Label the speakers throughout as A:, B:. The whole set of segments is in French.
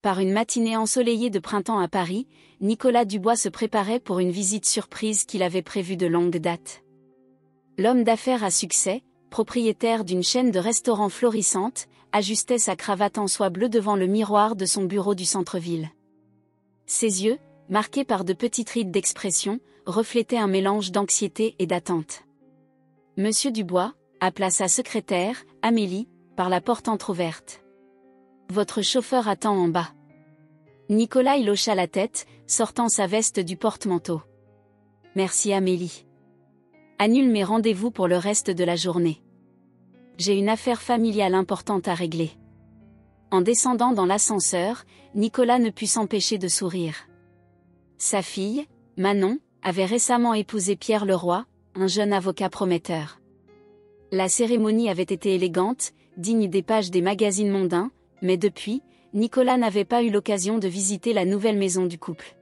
A: par une matinée ensoleillée de printemps à Paris, Nicolas Dubois se préparait pour une visite surprise qu'il avait prévue de longue date. L'homme d'affaires à succès, propriétaire d'une chaîne de restaurants florissante, ajustait sa cravate en soie bleue devant le miroir de son bureau du centre-ville. Ses yeux, marqués par de petites rides d'expression, reflétaient un mélange d'anxiété et d'attente. « Monsieur Dubois » appela sa secrétaire, Amélie, par la porte entr'ouverte. « Votre chauffeur attend en bas. » Nicolas y hocha la tête, sortant sa veste du porte-manteau. « Merci Amélie. Annule mes rendez-vous pour le reste de la journée. J'ai une affaire familiale importante à régler. » En descendant dans l'ascenseur, Nicolas ne put s'empêcher de sourire. Sa fille, Manon, avait récemment épousé Pierre Leroy, un jeune avocat prometteur. La cérémonie avait été élégante, digne des pages des magazines mondains, mais depuis, Nicolas n'avait pas eu l'occasion de visiter la nouvelle maison du couple.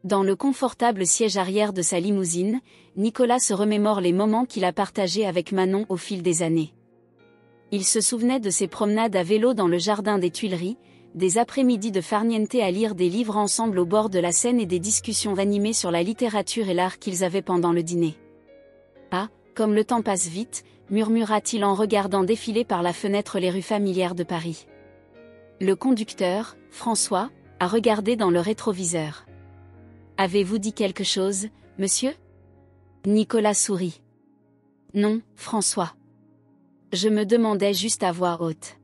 A: Dans le confortable siège arrière de sa limousine, Nicolas se remémore les moments qu'il a partagés avec Manon au fil des années. Il se souvenait de ses promenades à vélo dans le jardin des Tuileries, des après-midi de farniente à lire des livres ensemble au bord de la Seine et des discussions animées sur la littérature et l'art qu'ils avaient pendant le dîner. « Ah, comme le temps passe vite », murmura-t-il en regardant défiler par la fenêtre les rues familières de Paris. Le conducteur, François, a regardé dans le rétroviseur. « Avez-vous dit quelque chose, monsieur ?» Nicolas sourit. « Non, François. Je me demandais juste à voix haute.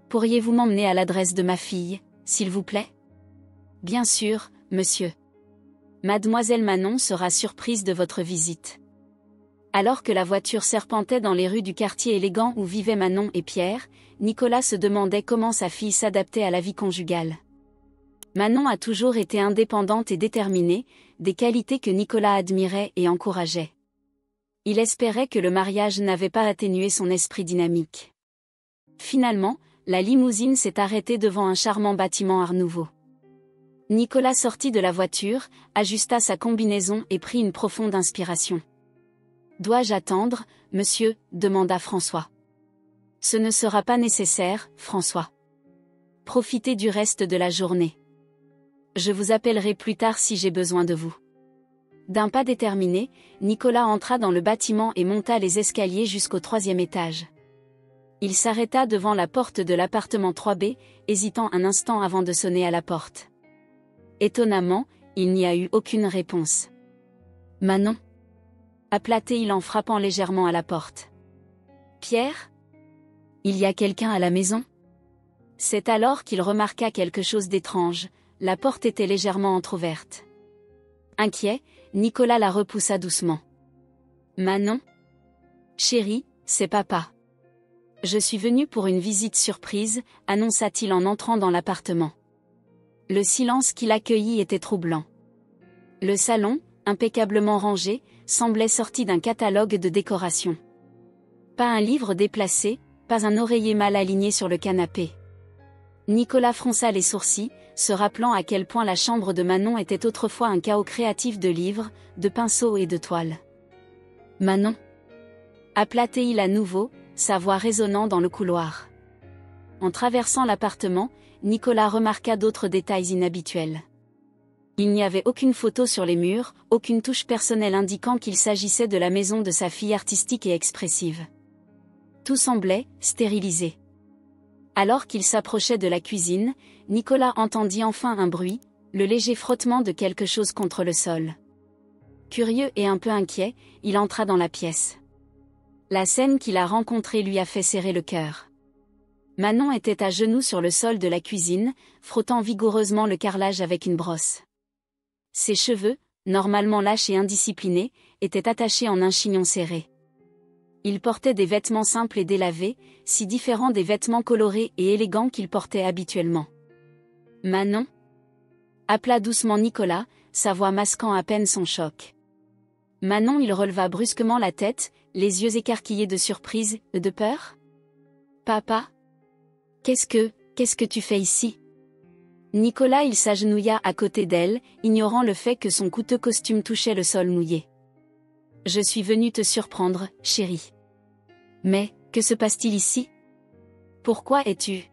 A: Pourriez-vous m'emmener à l'adresse de ma fille, s'il vous plaît ? Bien sûr, monsieur. Mademoiselle Manon sera surprise de votre visite. » Alors que la voiture serpentait dans les rues du quartier élégant où vivaient Manon et Pierre, Nicolas se demandait comment sa fille s'adaptait à la vie conjugale. Manon a toujours été indépendante et déterminée, des qualités que Nicolas admirait et encourageait. Il espérait que le mariage n'avait pas atténué son esprit dynamique. Finalement, la limousine s'est arrêtée devant un charmant bâtiment Art Nouveau. Nicolas sortit de la voiture, ajusta sa combinaison et prit une profonde inspiration. « Dois-je attendre, monsieur ?» demanda François. « Ce ne sera pas nécessaire, François. Profitez du reste de la journée. Je vous appellerai plus tard si j'ai besoin de vous. » D'un pas déterminé, Nicolas entra dans le bâtiment et monta les escaliers jusqu'au 3e étage. Il s'arrêta devant la porte de l'appartement 3B, hésitant un instant avant de sonner à la porte. Étonnamment, il n'y a eu aucune réponse. « Manon ?» appela-t-il en frappant légèrement à la porte. « Pierre ? Il y a quelqu'un à la maison ?» C'est alors qu'il remarqua quelque chose d'étrange, la porte était légèrement entr'ouverte. Inquiet, Nicolas la repoussa doucement. « Manon ? Chérie, c'est papa. Je suis venu pour une visite surprise, annonça-t-il en entrant dans l'appartement. Le silence qui l'accueillit était troublant. Le salon, impeccablement rangé, semblait sorti d'un catalogue de décoration. Pas un livre déplacé, pas un oreiller mal aligné sur le canapé. Nicolas fronça les sourcils, se rappelant à quel point la chambre de Manon était autrefois un chaos créatif de livres, de pinceaux et de toiles. « Manon ?» appela-t-il à nouveau, sa voix résonnant dans le couloir. En traversant l'appartement, Nicolas remarqua d'autres détails inhabituels. Il n'y avait aucune photo sur les murs, aucune touche personnelle indiquant qu'il s'agissait de la maison de sa fille artistique et expressive. Tout semblait stérilisé. Alors qu'il s'approchait de la cuisine, Nicolas entendit enfin un bruit, le léger frottement de quelque chose contre le sol. Curieux et un peu inquiet, il entra dans la pièce. La scène qu'il a rencontrée lui a fait serrer le cœur. Manon était à genoux sur le sol de la cuisine, frottant vigoureusement le carrelage avec une brosse. Ses cheveux, normalement lâches et indisciplinés, étaient attachés en un chignon serré. Il portait des vêtements simples et délavés, si différents des vêtements colorés et élégants qu'il portait habituellement. « Manon ?» appela doucement Nicolas, sa voix masquant à peine son choc. Manon il releva brusquement la tête, les yeux écarquillés de surprise, de peur. « Papa ? Qu'est-ce que tu fais ici ?» Nicolas il s'agenouilla à côté d'elle, ignorant le fait que son coûteux costume touchait le sol mouillé. « Je suis venu te surprendre, chérie. Mais, que se passe-t-il ici ? Pourquoi es-tu ? »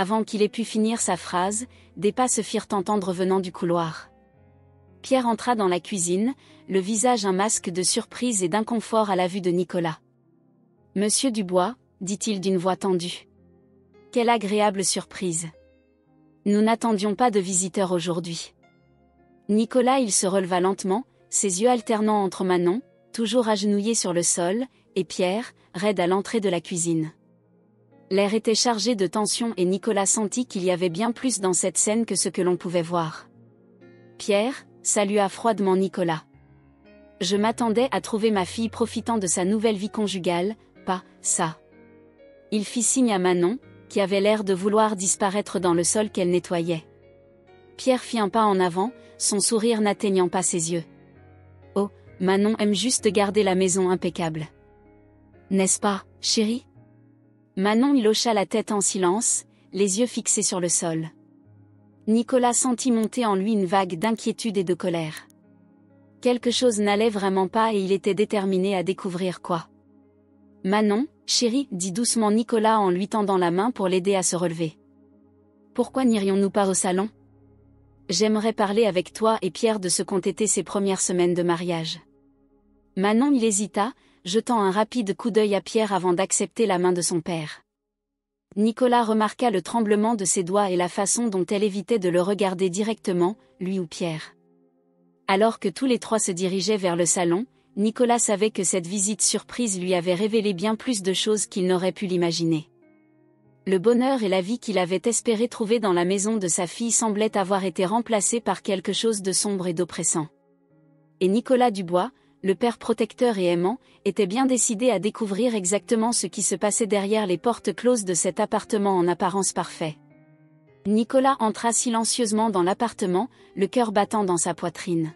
A: Avant qu'il ait pu finir sa phrase, des pas se firent entendre venant du couloir. Pierre entra dans la cuisine, le visage un masque de surprise et d'inconfort à la vue de Nicolas. « Monsieur Dubois » dit-il d'une voix tendue. « Quelle agréable surprise. Nous n'attendions pas de visiteurs aujourd'hui. » Nicolas il se releva lentement, ses yeux alternant entre Manon, toujours agenouillée sur le sol, et Pierre, raide à l'entrée de la cuisine. L'air était chargé de tension et Nicolas sentit qu'il y avait bien plus dans cette scène que ce que l'on pouvait voir. Pierre salua froidement Nicolas. « Je m'attendais à trouver ma fille profitant de sa nouvelle vie conjugale, pas ça. » Il fit signe à Manon, qui avait l'air de vouloir disparaître dans le sol qu'elle nettoyait. Pierre fit un pas en avant, son sourire n'atteignant pas ses yeux. « Oh, Manon aime juste garder la maison impeccable. N'est-ce pas, chérie ?» Manon y hocha la tête en silence, les yeux fixés sur le sol. Nicolas sentit monter en lui une vague d'inquiétude et de colère. Quelque chose n'allait vraiment pas et il était déterminé à découvrir quoi. « Manon, chérie, dit doucement Nicolas en lui tendant la main pour l'aider à se relever. Pourquoi n'irions-nous pas au salon ? J'aimerais parler avec toi et Pierre de ce qu'ont été ses premières semaines de mariage. » Manon il hésita, jetant un rapide coup d'œil à Pierre avant d'accepter la main de son père. Nicolas remarqua le tremblement de ses doigts et la façon dont elle évitait de le regarder directement, lui ou Pierre. Alors que tous les trois se dirigeaient vers le salon, Nicolas savait que cette visite surprise lui avait révélé bien plus de choses qu'il n'aurait pu l'imaginer. Le bonheur et la vie qu'il avait espéré trouver dans la maison de sa fille semblaient avoir été remplacés par quelque chose de sombre et d'oppressant. Et Nicolas Dubois, le père protecteur et aimant, était bien décidé à découvrir exactement ce qui se passait derrière les portes closes de cet appartement en apparence parfait. Nicolas entra silencieusement dans l'appartement, le cœur battant dans sa poitrine.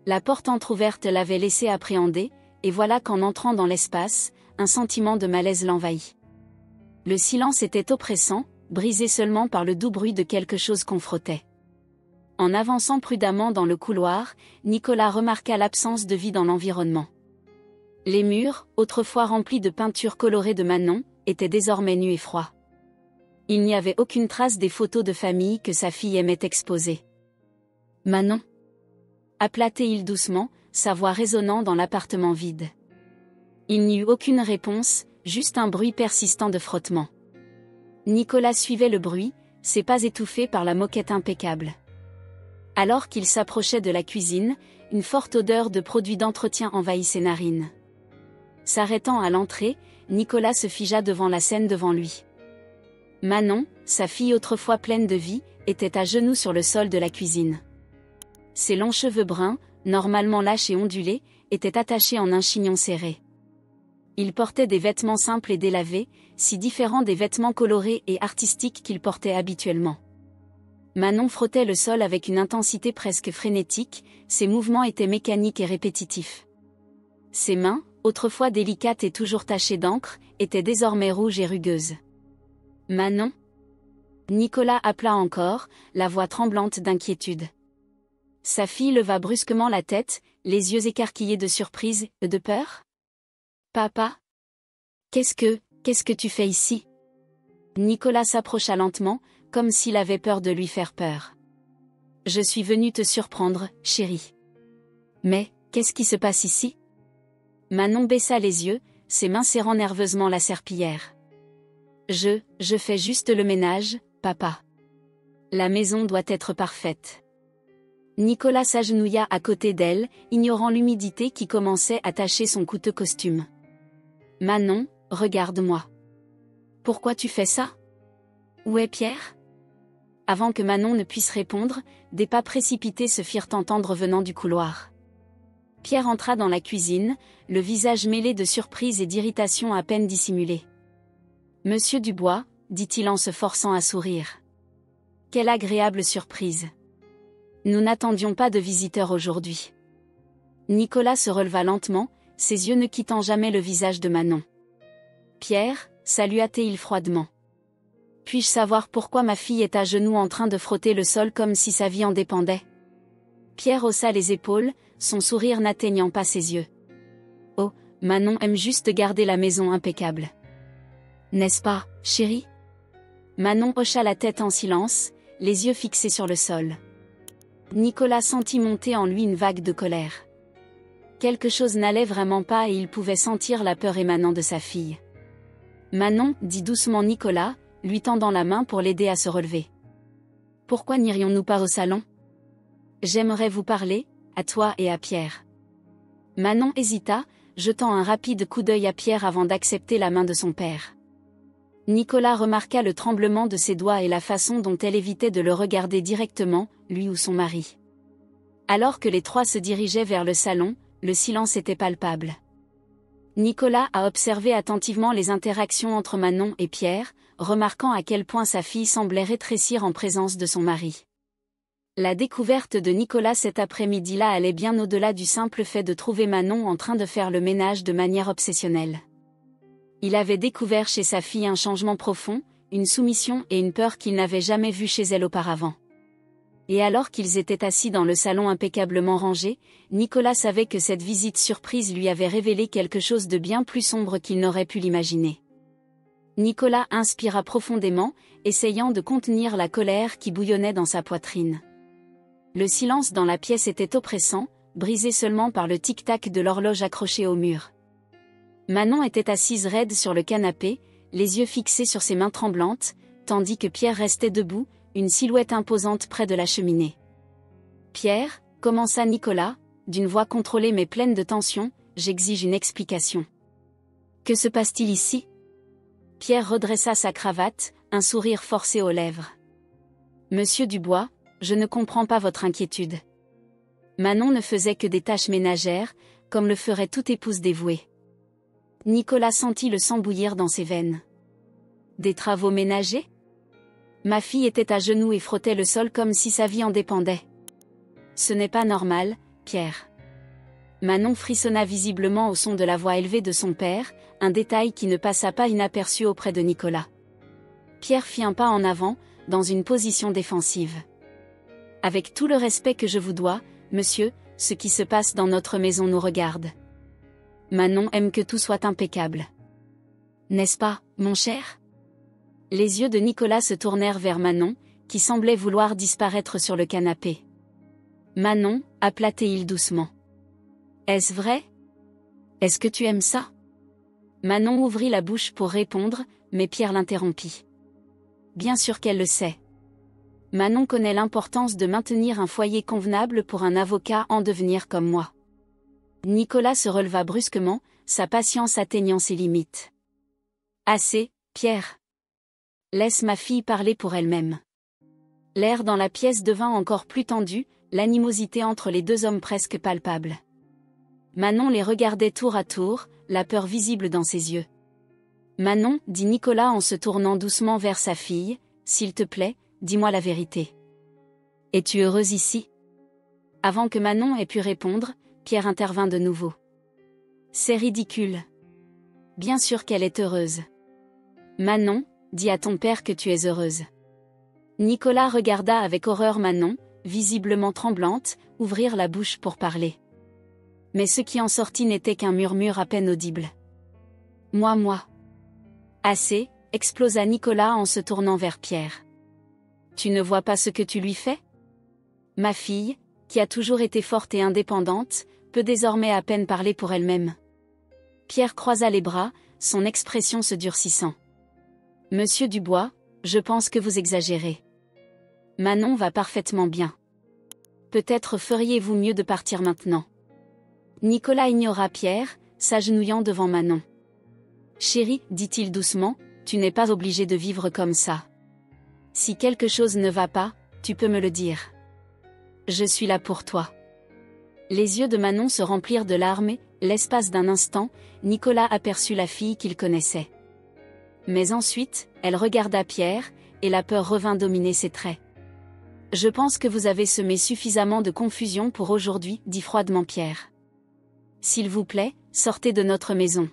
A: La porte entr'ouverte l'avait laissé appréhender, et voilà qu'en entrant dans l'espace, un sentiment de malaise l'envahit. Le silence était oppressant, brisé seulement par le doux bruit de quelque chose qu'on frottait. En avançant prudemment dans le couloir, Nicolas remarqua l'absence de vie dans l'environnement. Les murs, autrefois remplis de peintures colorées de Manon, étaient désormais nus et froids. Il n'y avait aucune trace des photos de famille que sa fille aimait exposer. « Manon » appela-t-il doucement, sa voix résonnant dans l'appartement vide. Il n'y eut aucune réponse, juste un bruit persistant de frottement. Nicolas suivait le bruit, ses pas étouffés par la moquette impeccable. Alors qu'il s'approchait de la cuisine, une forte odeur de produits d'entretien envahit ses narines. S'arrêtant à l'entrée, Nicolas se figea devant la scène devant lui. Manon, sa fille autrefois pleine de vie, était à genoux sur le sol de la cuisine. Ses longs cheveux bruns, normalement lâches et ondulés, étaient attachés en un chignon serré. Il portait des vêtements simples et délavés, si différents des vêtements colorés et artistiques qu'il portait habituellement. Manon frottait le sol avec une intensité presque frénétique, ses mouvements étaient mécaniques et répétitifs. Ses mains, autrefois délicates et toujours tachées d'encre, étaient désormais rouges et rugueuses. « Manon » Nicolas appela encore, la voix tremblante d'inquiétude. Sa fille leva brusquement la tête, les yeux écarquillés de surprise, de peur. « Papa ? Qu'est-ce que tu fais ici ?» Nicolas s'approcha lentement, comme s'il avait peur de lui faire peur. « Je suis venu te surprendre, chérie. »« Mais, qu'est-ce qui se passe ici ?» Manon baissa les yeux, ses mains serrant nerveusement la serpillière. « Je fais juste le ménage, papa. La maison doit être parfaite. » Nicolas s'agenouilla à côté d'elle, ignorant l'humidité qui commençait à tacher son coûteux costume. « Manon, regarde-moi. Pourquoi tu fais ça ? Où est Pierre ?» Avant que Manon ne puisse répondre, des pas précipités se firent entendre venant du couloir. Pierre entra dans la cuisine, le visage mêlé de surprise et d'irritation à peine dissimulée. « Monsieur Dubois » dit-il en se forçant à sourire. « Quelle agréable surprise. Nous n'attendions pas de visiteurs aujourd'hui. » Nicolas se releva lentement, ses yeux ne quittant jamais le visage de Manon. « Pierre » salua-t-il froidement. « Puis-je savoir pourquoi ma fille est à genoux en train de frotter le sol comme si sa vie en dépendait ?» Pierre haussa les épaules, son sourire n'atteignant pas ses yeux. « Oh, Manon aime juste garder la maison impeccable. N'est-ce pas, chérie ? Manon hocha la tête en silence, les yeux fixés sur le sol. Nicolas sentit monter en lui une vague de colère. Quelque chose n'allait vraiment pas et il pouvait sentir la peur émanant de sa fille. Manon, dit doucement Nicolas, lui tendant la main pour l'aider à se relever. Pourquoi n'irions-nous pas au salon? J'aimerais vous parler, à toi et à Pierre. Manon hésita, jetant un rapide coup d'œil à Pierre avant d'accepter la main de son père. Nicolas remarqua le tremblement de ses doigts et la façon dont elle évitait de le regarder directement, lui ou son mari. Alors que les trois se dirigeaient vers le salon, le silence était palpable. Nicolas a observé attentivement les interactions entre Manon et Pierre, remarquant à quel point sa fille semblait rétrécir en présence de son mari. La découverte de Nicolas cet après-midi-là allait bien au-delà du simple fait de trouver Manon en train de faire le ménage de manière obsessionnelle. Il avait découvert chez sa fille un changement profond, une soumission et une peur qu'il n'avait jamais vue chez elle auparavant. Et alors qu'ils étaient assis dans le salon impeccablement rangé, Nicolas savait que cette visite surprise lui avait révélé quelque chose de bien plus sombre qu'il n'aurait pu l'imaginer. Nicolas inspira profondément, essayant de contenir la colère qui bouillonnait dans sa poitrine. Le silence dans la pièce était oppressant, brisé seulement par le tic-tac de l'horloge accrochée au mur. Manon était assise raide sur le canapé, les yeux fixés sur ses mains tremblantes, tandis que Pierre restait debout, une silhouette imposante près de la cheminée. « Pierre, » commença Nicolas, d'une voix contrôlée mais pleine de tension, « j'exige une explication. » « Que se passe-t-il ici ?» Pierre redressa sa cravate, un sourire forcé aux lèvres. « Monsieur Dubois, je ne comprends pas votre inquiétude. » Manon ne faisait que des tâches ménagères, comme le ferait toute épouse dévouée. Nicolas sentit le sang bouillir dans ses veines. « Des travaux ménagers ? Ma fille était à genoux et frottait le sol comme si sa vie en dépendait. »« Ce n'est pas normal, Pierre. » Manon frissonna visiblement au son de la voix élevée de son père, un détail qui ne passa pas inaperçu auprès de Nicolas. Pierre fit un pas en avant, dans une position défensive. « Avec tout le respect que je vous dois, monsieur, ce qui se passe dans notre maison nous regarde. Manon aime que tout soit impeccable. N'est-ce pas, mon cher ?» Les yeux de Nicolas se tournèrent vers Manon, qui semblait vouloir disparaître sur le canapé. « Manon, » appela-t-il doucement. « Est-ce vrai ? Est-ce que tu aimes ça ?» Manon ouvrit la bouche pour répondre, mais Pierre l'interrompit. « Bien sûr qu'elle le sait. Manon connaît l'importance de maintenir un foyer convenable pour un avocat en devenir comme moi. » Nicolas se releva brusquement, sa patience atteignant ses limites. « Assez, Pierre. Laisse ma fille parler pour elle-même. » L'air dans la pièce devint encore plus tendu, l'animosité entre les deux hommes presque palpable. Manon les regardait tour à tour, la peur visible dans ses yeux. « Manon, » dit Nicolas en se tournant doucement vers sa fille, « s'il te plaît, dis-moi la vérité. Es-tu heureuse ici ?» Avant que Manon ait pu répondre, Pierre intervint de nouveau. « C'est ridicule. Bien sûr qu'elle est heureuse. Manon, dis à ton père que tu es heureuse. » Nicolas regarda avec horreur Manon, visiblement tremblante, ouvrir la bouche pour parler. Mais ce qui en sortit n'était qu'un murmure à peine audible. « Moi. » « Assez, » explosa Nicolas en se tournant vers Pierre. « Tu ne vois pas ce que tu lui fais ? Ma fille, qui a toujours été forte et indépendante, peut désormais à peine parler pour elle-même. » Pierre croisa les bras, son expression se durcissant. « Monsieur Dubois, je pense que vous exagérez. Manon va parfaitement bien. Peut-être feriez-vous mieux de partir maintenant. » Nicolas ignora Pierre, s'agenouillant devant Manon. « Chérie, dit-il doucement, tu n'es pas obligée de vivre comme ça. Si quelque chose ne va pas, tu peux me le dire. Je suis là pour toi. » Les yeux de Manon se remplirent de larmes et, l'espace d'un instant, Nicolas aperçut la fille qu'il connaissait. Mais ensuite, elle regarda Pierre, et la peur revint dominer ses traits. « Je pense que vous avez semé suffisamment de confusion pour aujourd'hui, » dit froidement Pierre. « S'il vous plaît, sortez de notre maison. »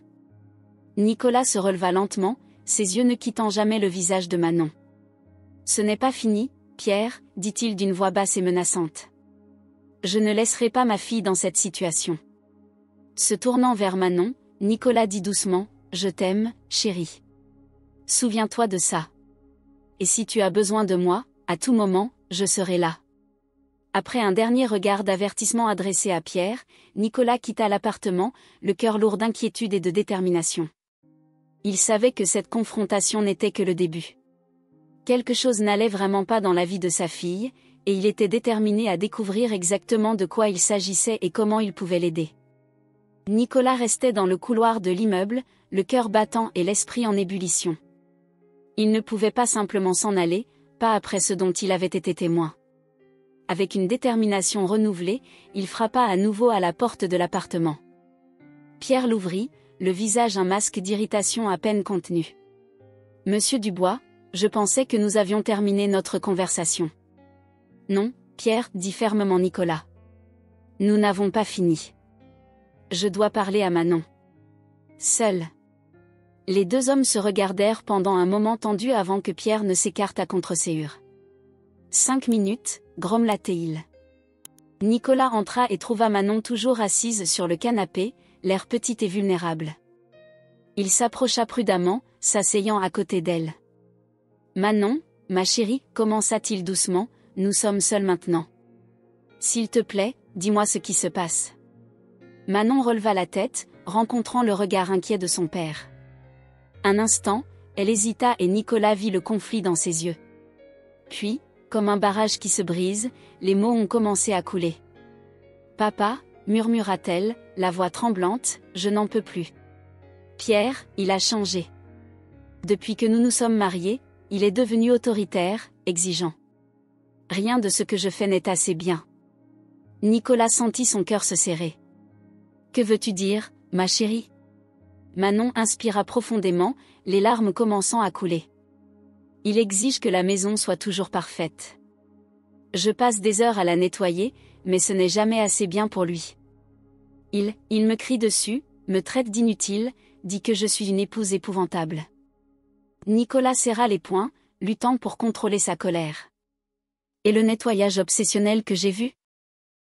A: Nicolas se releva lentement, ses yeux ne quittant jamais le visage de Manon. « Ce n'est pas fini, Pierre, » dit-il d'une voix basse et menaçante. « Je ne laisserai pas ma fille dans cette situation. » Se tournant vers Manon, Nicolas dit doucement, « Je t'aime, chérie. Souviens-toi de ça. et si tu as besoin de moi, à tout moment, je serai là. Après un dernier regard d'avertissement adressé à Pierre, Nicolas quitta l'appartement, le cœur lourd d'inquiétude et de détermination. Il savait que cette confrontation n'était que le début. Quelque chose n'allait vraiment pas dans la vie de sa fille, et il était déterminé à découvrir exactement de quoi il s'agissait et comment il pouvait l'aider. Nicolas restait dans le couloir de l'immeuble, le cœur battant et l'esprit en ébullition. Il ne pouvait pas simplement s'en aller, pas après ce dont il avait été témoin. Avec une détermination renouvelée, il frappa à nouveau à la porte de l'appartement. Pierre l'ouvrit, le visage un masque d'irritation à peine contenu. « Monsieur Dubois, je pensais que nous avions terminé notre conversation. » « Non, Pierre, dit fermement Nicolas. Nous n'avons pas fini. Je dois parler à Manon. Seul. » Les deux hommes se regardèrent pendant un moment tendu avant que Pierre ne s'écarte à contre-séhur. 5 minutes, grommela-t-il. Nicolas entra et trouva Manon toujours assise sur le canapé, l'air petite et vulnérable. Il s'approcha prudemment, s'asseyant à côté d'elle. « Manon, ma chérie, commença-t-il doucement, nous sommes seuls maintenant. S'il te plaît, dis-moi ce qui se passe. » Manon releva la tête, rencontrant le regard inquiet de son père. Un instant, elle hésita et Nicolas vit le conflit dans ses yeux. Puis, comme un barrage qui se brise, les mots ont commencé à couler. « Papa, murmura-t-elle, la voix tremblante, je n'en peux plus. Pierre, il a changé. Depuis que nous nous sommes mariés, il est devenu autoritaire, exigeant. Rien de ce que je fais n'est assez bien. » Nicolas sentit son cœur se serrer. « Que veux-tu dire, ma chérie ?» Manon inspira profondément, les larmes commençant à couler. « Il exige que la maison soit toujours parfaite. Je passe des heures à la nettoyer, mais ce n'est jamais assez bien pour lui. Il me crie dessus, me traite d'inutile, dit que je suis une épouse épouvantable. » Nicolas serra les poings, luttant pour contrôler sa colère. « Et le nettoyage obsessionnel que j'ai vu ?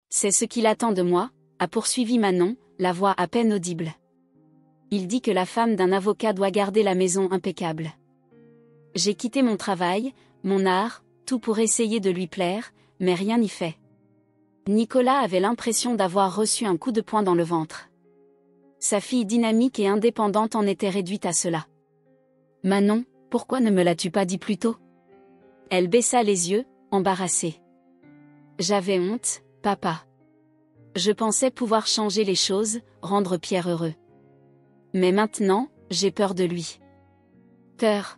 A: C'est ce qu'il attend de moi, » a poursuivi Manon, la voix à peine audible. « Il dit que la femme d'un avocat doit garder la maison impeccable. J'ai quitté mon travail, mon art, tout pour essayer de lui plaire, mais rien n'y fait. » Nicolas avait l'impression d'avoir reçu un coup de poing dans le ventre. Sa fille dynamique et indépendante en était réduite à cela. « Manon, pourquoi ne me l'as-tu pas dit plus tôt ?» Elle baissa les yeux, embarrassée. « J'avais honte, papa. Je pensais pouvoir changer les choses, rendre Pierre heureux. Mais maintenant, j'ai peur de lui. » « Peur ?»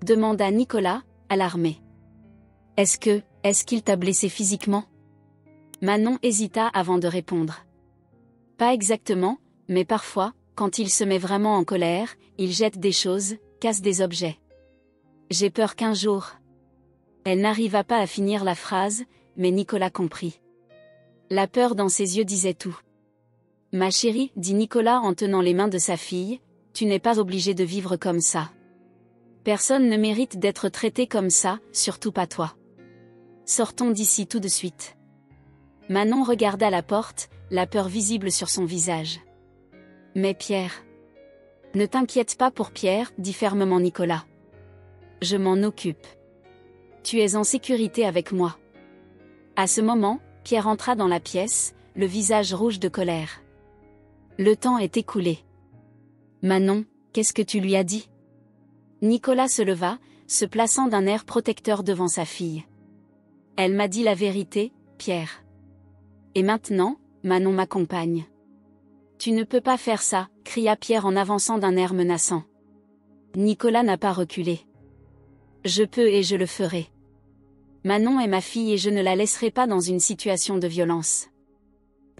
A: demanda Nicolas, alarmé. « Est-ce qu'il t'a blessé physiquement ?» Manon hésita avant de répondre. « Pas exactement, mais parfois, quand il se met vraiment en colère, il jette des choses, casse des objets. J'ai peur qu'un jour... » Elle n'arriva pas à finir la phrase, mais Nicolas comprit. La peur dans ses yeux disait tout. « Ma chérie, dit Nicolas en tenant les mains de sa fille, tu n'es pas obligée de vivre comme ça. Personne ne mérite d'être traité comme ça, surtout pas toi. Sortons d'ici tout de suite. » Manon regarda la porte, la peur visible sur son visage. « Mais Pierre... » « Ne t'inquiète pas pour Pierre, dit fermement Nicolas. Je m'en occupe. Tu es en sécurité avec moi. » À ce moment, Pierre entra dans la pièce, le visage rouge de colère. Le temps est écoulé. « Manon, qu'est-ce que tu lui as dit ?» Nicolas se leva, se plaçant d'un air protecteur devant sa fille. « Elle m'a dit la vérité, Pierre. Et maintenant, Manon m'accompagne. » « Tu ne peux pas faire ça, » cria Pierre en avançant d'un air menaçant. Nicolas n'a pas reculé. « Je peux et je le ferai. Manon est ma fille et je ne la laisserai pas dans une situation de violence.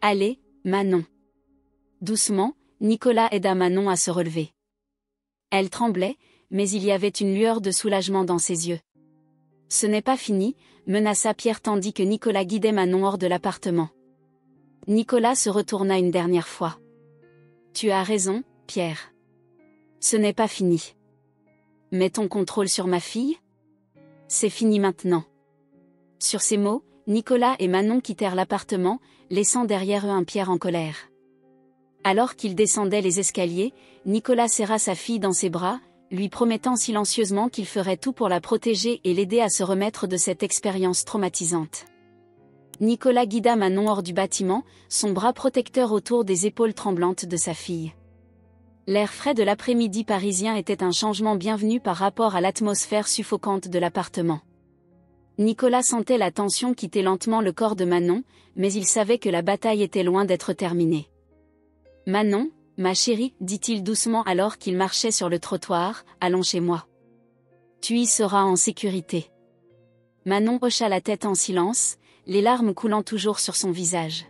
A: Allez, Manon. » Doucement, Nicolas aida Manon à se relever. Elle tremblait, mais il y avait une lueur de soulagement dans ses yeux. « Ce n'est pas fini, » menaça Pierre tandis que Nicolas guidait Manon hors de l'appartement. Nicolas se retourna une dernière fois. « Tu as raison, Pierre. Ce n'est pas fini. Mais ton contrôle sur ma fille ? C'est fini maintenant. » Sur ces mots, Nicolas et Manon quittèrent l'appartement, laissant derrière eux un Pierre en colère. Alors qu'ils descendaient les escaliers, Nicolas serra sa fille dans ses bras, lui promettant silencieusement qu'il ferait tout pour la protéger et l'aider à se remettre de cette expérience traumatisante. Nicolas guida Manon hors du bâtiment, son bras protecteur autour des épaules tremblantes de sa fille. L'air frais de l'après-midi parisien était un changement bienvenu par rapport à l'atmosphère suffocante de l'appartement. Nicolas sentait la tension quitter lentement le corps de Manon, mais il savait que la bataille était loin d'être terminée. « Manon, ma chérie, dit-il doucement alors qu'il marchait sur le trottoir, allons chez moi. Tu y seras en sécurité. » Manon hocha la tête en silence, les larmes coulant toujours sur son visage.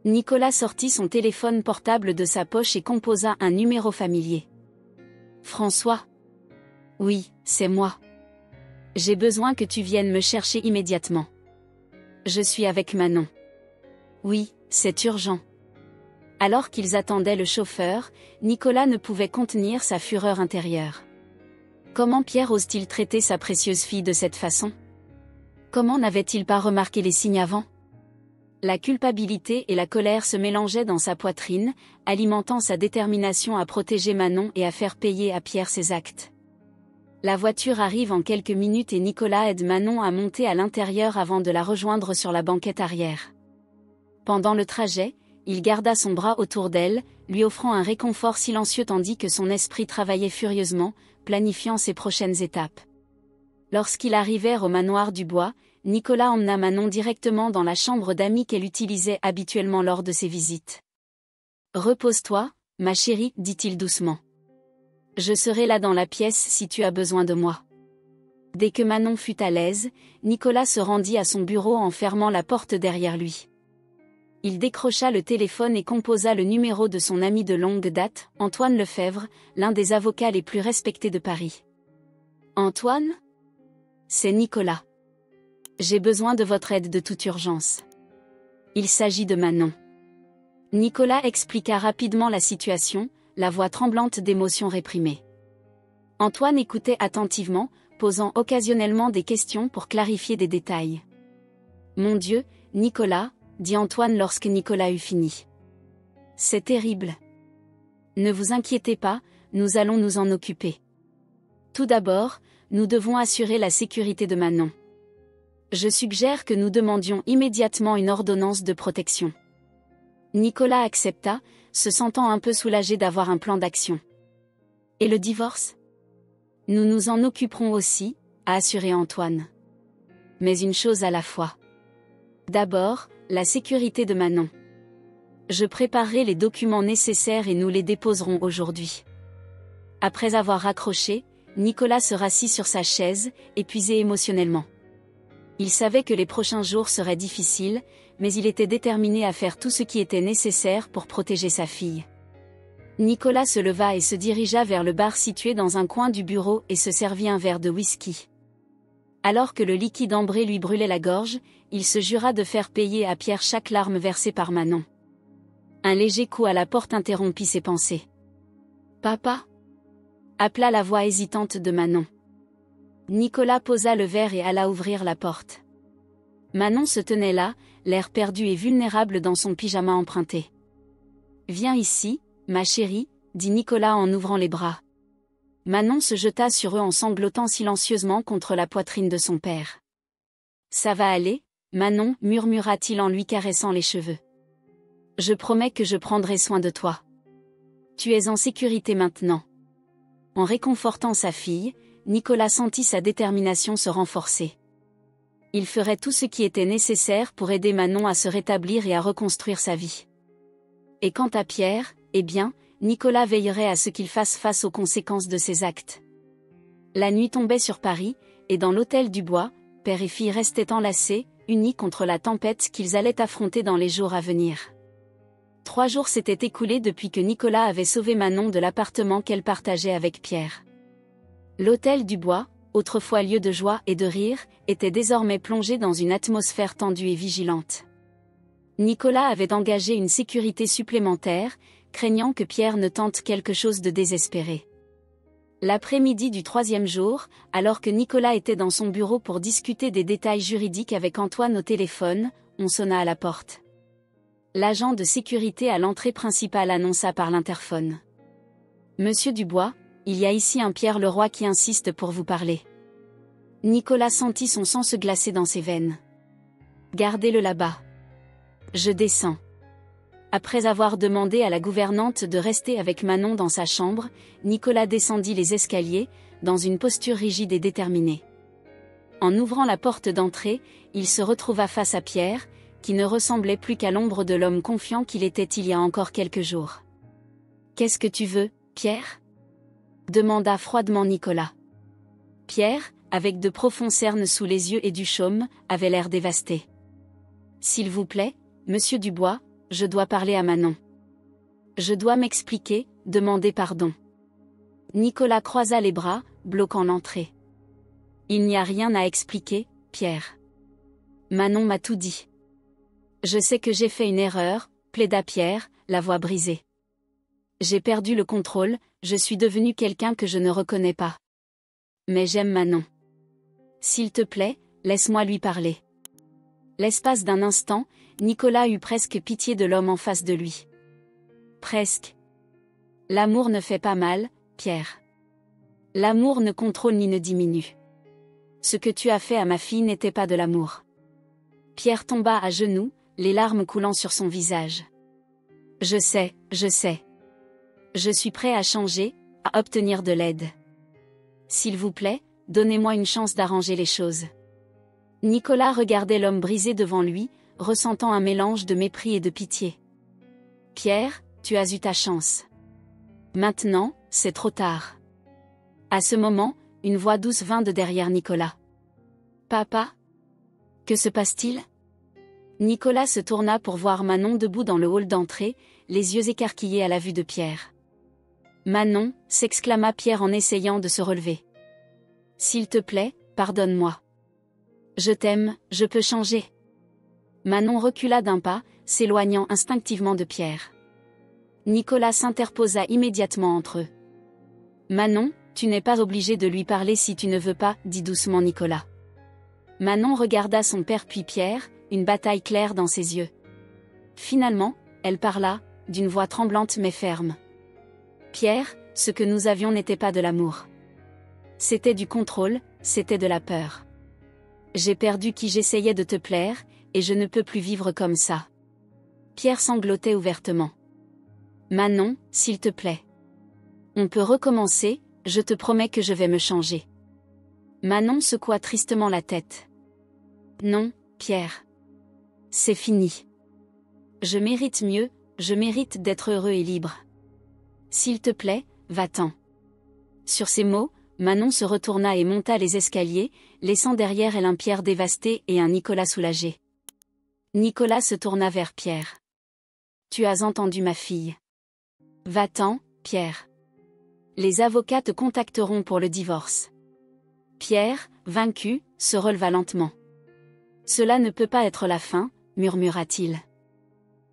A: Nicolas sortit son téléphone portable de sa poche et composa un numéro familier. « François ? Oui, c'est moi. J'ai besoin que tu viennes me chercher immédiatement. Je suis avec Manon. Oui, c'est urgent. » Alors qu'ils attendaient le chauffeur, Nicolas ne pouvait contenir sa fureur intérieure. Comment Pierre ose-t-il traiter sa précieuse fille de cette façon ? Comment n'avait-il pas remarqué les signes avant ? La culpabilité et la colère se mélangeaient dans sa poitrine, alimentant sa détermination à protéger Manon et à faire payer à Pierre ses actes. La voiture arrive en quelques minutes et Nicolas aide Manon à monter à l'intérieur avant de la rejoindre sur la banquette arrière. Pendant le trajet, il garda son bras autour d'elle, lui offrant un réconfort silencieux tandis que son esprit travaillait furieusement, planifiant ses prochaines étapes. Lorsqu'ils arrivèrent au manoir du Bois, Nicolas emmena Manon directement dans la chambre d'amis qu'elle utilisait habituellement lors de ses visites. « Repose-toi, ma chérie, dit-il doucement. Je serai là dans la pièce si tu as besoin de moi. » Dès que Manon fut à l'aise, Nicolas se rendit à son bureau en fermant la porte derrière lui. Il décrocha le téléphone et composa le numéro de son ami de longue date, Antoine Lefebvre, l'un des avocats les plus respectés de Paris. « Antoine ? C'est Nicolas. J'ai besoin de votre aide de toute urgence. Il s'agit de Manon. » Nicolas expliqua rapidement la situation, la voix tremblante d'émotions réprimées. Antoine écoutait attentivement, posant occasionnellement des questions pour clarifier des détails. « Mon Dieu, Nicolas, » dit Antoine lorsque Nicolas eut fini. « C'est terrible. Ne vous inquiétez pas, nous allons nous en occuper. Tout d'abord, nous devons assurer la sécurité de Manon. Je suggère que nous demandions immédiatement une ordonnance de protection. » Nicolas accepta, se sentant un peu soulagé d'avoir un plan d'action. « Et le divorce ? Nous nous en occuperons aussi, » a assuré Antoine. « Mais une chose à la fois. D'abord, la sécurité de Manon. Je préparerai les documents nécessaires et nous les déposerons aujourd'hui. » Après avoir raccroché, Nicolas se rassit sur sa chaise, épuisé émotionnellement. Il savait que les prochains jours seraient difficiles, mais il était déterminé à faire tout ce qui était nécessaire pour protéger sa fille. Nicolas se leva et se dirigea vers le bar situé dans un coin du bureau et se servit un verre de whisky. Alors que le liquide ambré lui brûlait la gorge, il se jura de faire payer à Pierre chaque larme versée par Manon. Un léger coup à la porte interrompit ses pensées. « Papa ?» appela la voix hésitante de Manon. Nicolas posa le verre et alla ouvrir la porte. Manon se tenait là, l'air perdu et vulnérable dans son pyjama emprunté. « Viens ici, ma chérie, » dit Nicolas en ouvrant les bras. Manon se jeta sur eux en sanglotant silencieusement contre la poitrine de son père. « Ça va aller, Manon, » murmura-t-il en lui caressant les cheveux. « Je promets que je prendrai soin de toi. Tu es en sécurité maintenant. » En réconfortant sa fille, Nicolas sentit sa détermination se renforcer. Il ferait tout ce qui était nécessaire pour aider Manon à se rétablir et à reconstruire sa vie. Et quant à Pierre, eh bien, Nicolas veillerait à ce qu'il fasse face aux conséquences de ses actes. La nuit tombait sur Paris, et dans l'hôtel du Bois, père et fille restaient enlacés, unis contre la tempête qu'ils allaient affronter dans les jours à venir. 3 jours s'étaient écoulés depuis que Nicolas avait sauvé Manon de l'appartement qu'elle partageait avec Pierre. L'hôtel du Bois, autrefois lieu de joie et de rire, était désormais plongé dans une atmosphère tendue et vigilante. Nicolas avait engagé une sécurité supplémentaire, craignant que Pierre ne tente quelque chose de désespéré. L'après-midi du 3e jour, alors que Nicolas était dans son bureau pour discuter des détails juridiques avec Antoine au téléphone, on sonna à la porte. L'agent de sécurité à l'entrée principale annonça par l'interphone. « Monsieur Dubois, il y a ici un Pierre Leroy qui insiste pour vous parler. Nicolas sentit son sang se glacer dans ses veines. Gardez-le là-bas. Je descends. Après avoir demandé à la gouvernante de rester avec Manon dans sa chambre, Nicolas descendit les escaliers, dans une posture rigide et déterminée. En ouvrant la porte d'entrée, il se retrouva face à Pierre, qui ne ressemblait plus qu'à l'ombre de l'homme confiant qu'il était il y a encore quelques jours. « Qu'est-ce que tu veux, Pierre ?» demanda froidement Nicolas. Pierre, avec de profonds cernes sous les yeux et du chaume, avait l'air dévasté. « S'il vous plaît, monsieur Dubois, je dois parler à Manon. Je dois m'expliquer, demander pardon. » Nicolas croisa les bras, bloquant l'entrée. « Il n'y a rien à expliquer, Pierre. Manon m'a tout dit. Je sais que j'ai fait une erreur, plaida Pierre, la voix brisée. J'ai perdu le contrôle, je suis devenu quelqu'un que je ne reconnais pas. Mais j'aime Manon. S'il te plaît, laisse-moi lui parler. » L'espace d'un instant, Nicolas eut presque pitié de l'homme en face de lui. Presque. L'amour ne fait pas mal, Pierre. L'amour ne contrôle ni ne diminue. Ce que tu as fait à ma fille n'était pas de l'amour. Pierre tomba à genoux, les larmes coulant sur son visage. Je sais, je sais. Je suis prêt à changer, à obtenir de l'aide. S'il vous plaît, donnez-moi une chance d'arranger les choses. Nicolas regardait l'homme brisé devant lui, ressentant un mélange de mépris et de pitié. Pierre, tu as eu ta chance. Maintenant, c'est trop tard. À ce moment, une voix douce vint de derrière Nicolas. Papa? Que se passe-t-il? Nicolas se tourna pour voir Manon debout dans le hall d'entrée, les yeux écarquillés à la vue de Pierre. Manon, s'exclama Pierre en essayant de se relever. S'il te plaît, pardonne-moi. Je t'aime, je peux changer. Manon recula d'un pas, s'éloignant instinctivement de Pierre. Nicolas s'interposa immédiatement entre eux. Manon, tu n'es pas obligé de lui parler si tu ne veux pas, dit doucement Nicolas. Manon regarda son père puis Pierre, une bataille claire dans ses yeux. Finalement, elle parla, d'une voix tremblante mais ferme. Pierre, ce que nous avions n'était pas de l'amour. C'était du contrôle, c'était de la peur. J'ai perdu qui j'essayais de te plaire, et je ne peux plus vivre comme ça. Pierre sanglotait ouvertement. Manon, s'il te plaît. On peut recommencer, je te promets que je vais me changer. Manon secoua tristement la tête. Non, Pierre. C'est fini. Je mérite mieux, je mérite d'être heureux et libre. S'il te plaît, va-t'en. Sur ces mots, Manon se retourna et monta les escaliers, laissant derrière elle un Pierre dévasté et un Nicolas soulagé. Nicolas se tourna vers Pierre. Tu as entendu ma fille. Va-t'en, Pierre. Les avocats te contacteront pour le divorce. Pierre, vaincu, se releva lentement. Cela ne peut pas être la fin, murmura-t-il.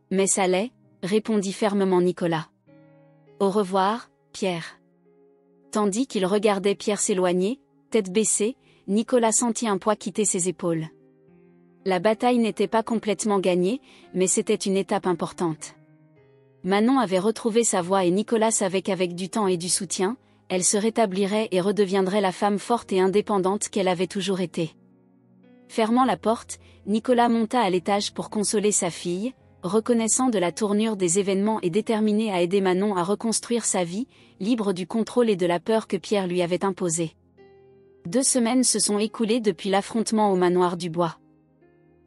A: Mais ça l'est, répondit fermement Nicolas. Au revoir, Pierre. Tandis qu'il regardait Pierre s'éloigner, tête baissée, Nicolas sentit un poids quitter ses épaules. La bataille n'était pas complètement gagnée, mais c'était une étape importante. Manon avait retrouvé sa voix et Nicolas savait qu'avec du temps et du soutien, elle se rétablirait et redeviendrait la femme forte et indépendante qu'elle avait toujours été. Fermant la porte, Nicolas monta à l'étage pour consoler sa fille, reconnaissant de la tournure des événements et déterminé à aider Manon à reconstruire sa vie, libre du contrôle et de la peur que Pierre lui avait imposée. 2 semaines se sont écoulées depuis l'affrontement au manoir du Bois.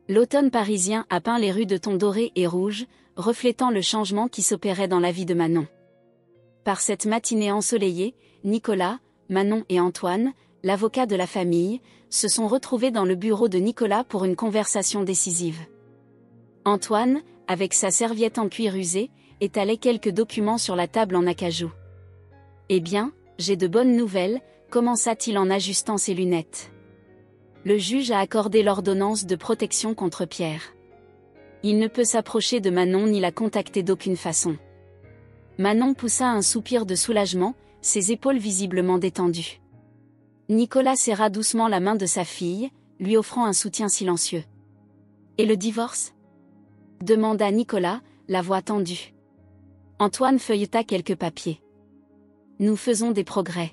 A: L'automne parisien a peint les rues de tons dorés et rouges, reflétant le changement qui s'opérait dans la vie de Manon. Par cette matinée ensoleillée, Nicolas, Manon et Antoine, l'avocat de la famille, se sont retrouvés dans le bureau de Nicolas pour une conversation décisive. Antoine, avec sa serviette en cuir usé, étalait quelques documents sur la table en acajou. « Eh bien, j'ai de bonnes nouvelles », commença-t-il en ajustant ses lunettes. Le juge a accordé l'ordonnance de protection contre Pierre. Il ne peut s'approcher de Manon ni la contacter d'aucune façon. Manon poussa un soupir de soulagement, ses épaules visiblement détendues. Nicolas serra doucement la main de sa fille, lui offrant un soutien silencieux. « Et le divorce ?» demanda Nicolas, la voix tendue. Antoine feuilleta quelques papiers. « Nous faisons des progrès.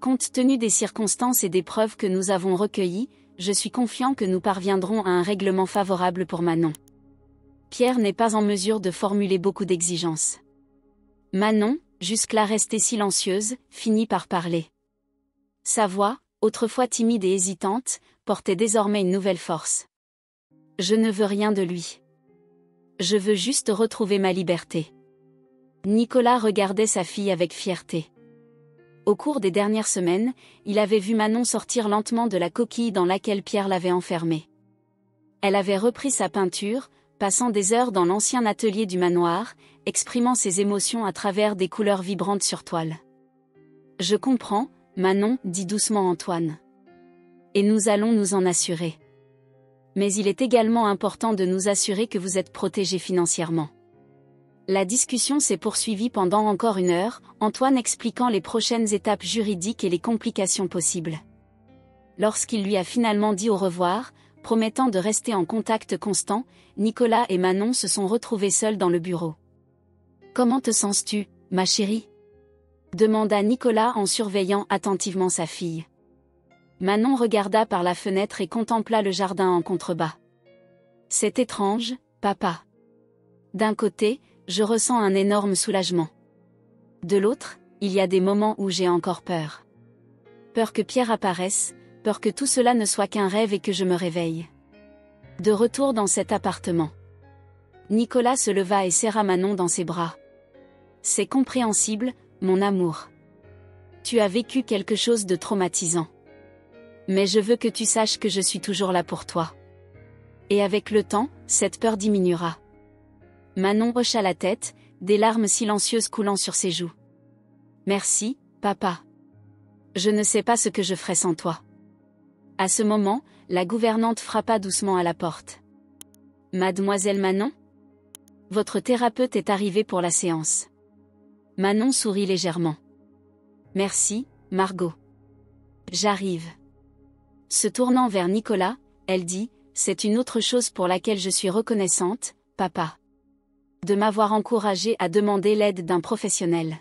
A: Compte tenu des circonstances et des preuves que nous avons recueillies, je suis confiant que nous parviendrons à un règlement favorable pour Manon. Pierre n'est pas en mesure de formuler beaucoup d'exigences. Manon, jusque-là restée silencieuse, finit par parler. Sa voix, autrefois timide et hésitante, portait désormais une nouvelle force. Je ne veux rien de lui. Je veux juste retrouver ma liberté. Nicolas regardait sa fille avec fierté. Au cours des dernières semaines, il avait vu Manon sortir lentement de la coquille dans laquelle Pierre l'avait enfermée. Elle avait repris sa peinture, passant des heures dans l'ancien atelier du manoir, exprimant ses émotions à travers des couleurs vibrantes sur toile. « Je comprends, Manon, dit doucement Antoine. Et nous allons nous en assurer. Mais il est également important de nous assurer que vous êtes protégés financièrement. » La discussion s'est poursuivie pendant encore 1 heure, Antoine expliquant les prochaines étapes juridiques et les complications possibles. Lorsqu'il lui a finalement dit au revoir, promettant de rester en contact constant, Nicolas et Manon se sont retrouvés seuls dans le bureau. « Comment te sens-tu, ma chérie ?» demanda Nicolas en surveillant attentivement sa fille. Manon regarda par la fenêtre et contempla le jardin en contrebas. « C'est étrange, papa. D'un côté, je ressens un énorme soulagement. De l'autre, il y a des moments où j'ai encore peur. Peur que Pierre apparaisse, peur que tout cela ne soit qu'un rêve et que je me réveille. » De retour dans cet appartement, Nicolas se leva et serra Manon dans ses bras. « C'est compréhensible, mon amour. Tu as vécu quelque chose de traumatisant. Mais je veux que tu saches que je suis toujours là pour toi. Et avec le temps, cette peur diminuera. » Manon hocha la tête, des larmes silencieuses coulant sur ses joues. « Merci, papa. Je ne sais pas ce que je ferais sans toi. » À ce moment, la gouvernante frappa doucement à la porte. « Mademoiselle Manon ? Votre thérapeute est arrivé pour la séance. » Manon sourit légèrement. « Merci, Margot. J'arrive. » Se tournant vers Nicolas, elle dit, « C'est une autre chose pour laquelle je suis reconnaissante, papa. De m'avoir encouragée à demander l'aide d'un professionnel. »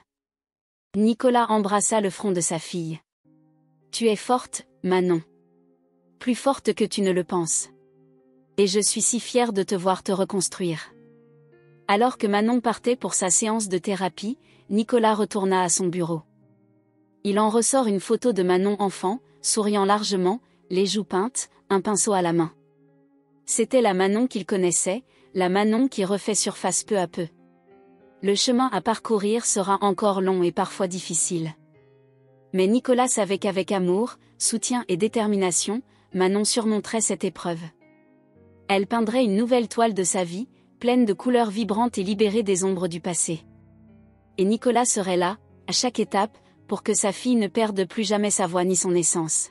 A: Nicolas embrassa le front de sa fille. « Tu es forte, Manon. Plus forte que tu ne le penses. Et je suis si fière de te voir te reconstruire. » Alors que Manon partait pour sa séance de thérapie, Nicolas retourna à son bureau. Il en ressort une photo de Manon enfant, souriant largement, les joues peintes, un pinceau à la main. C'était la Manon qu'il connaissait, la Manon qui refait surface peu à peu. Le chemin à parcourir sera encore long et parfois difficile. Mais Nicolas savait qu'avec amour, soutien et détermination, Manon surmonterait cette épreuve. Elle peindrait une nouvelle toile de sa vie, pleine de couleurs vibrantes et libérée des ombres du passé. Et Nicolas serait là, à chaque étape, pour que sa fille ne perde plus jamais sa voix ni son essence.